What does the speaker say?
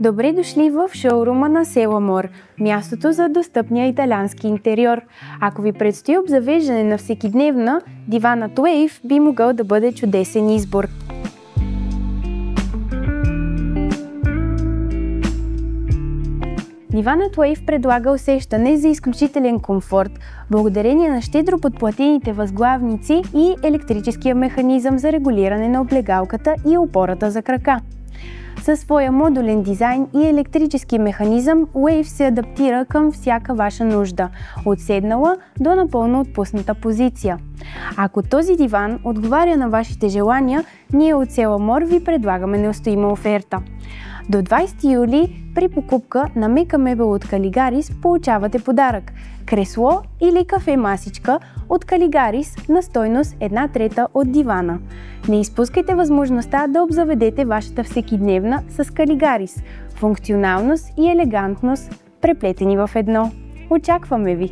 Добре дошли в шоурума на Селамор, мястото за достъпния италиански интериор. Ако ви предстои обзавеждане на всекидневна, диванът Wave би могъл да бъде чудесен избор. Диванът Wave предлага усещане за изключителен комфорт, благодарение на щедро подплатените възглавници и електрическия механизъм за регулиране на облегалката и опората за крака. Със своя модулен дизайн и електрически механизъм, Wave се адаптира към всяка ваша нужда, от седнала до напълно отпусната позиция. Ако този диван отговаря на вашите желания, ние от Селамор ви предлагаме неустоима оферта. До 20 юли при покупка на мека мебел от Калигарис получавате подарък – кресло или кафе-масичка от Калигарис на стойност 1/3 от дивана. Не изпускайте възможността да обзаведете вашата всекидневна с Калигарис – функционалност и елегантност преплетени в едно. Очакваме ви!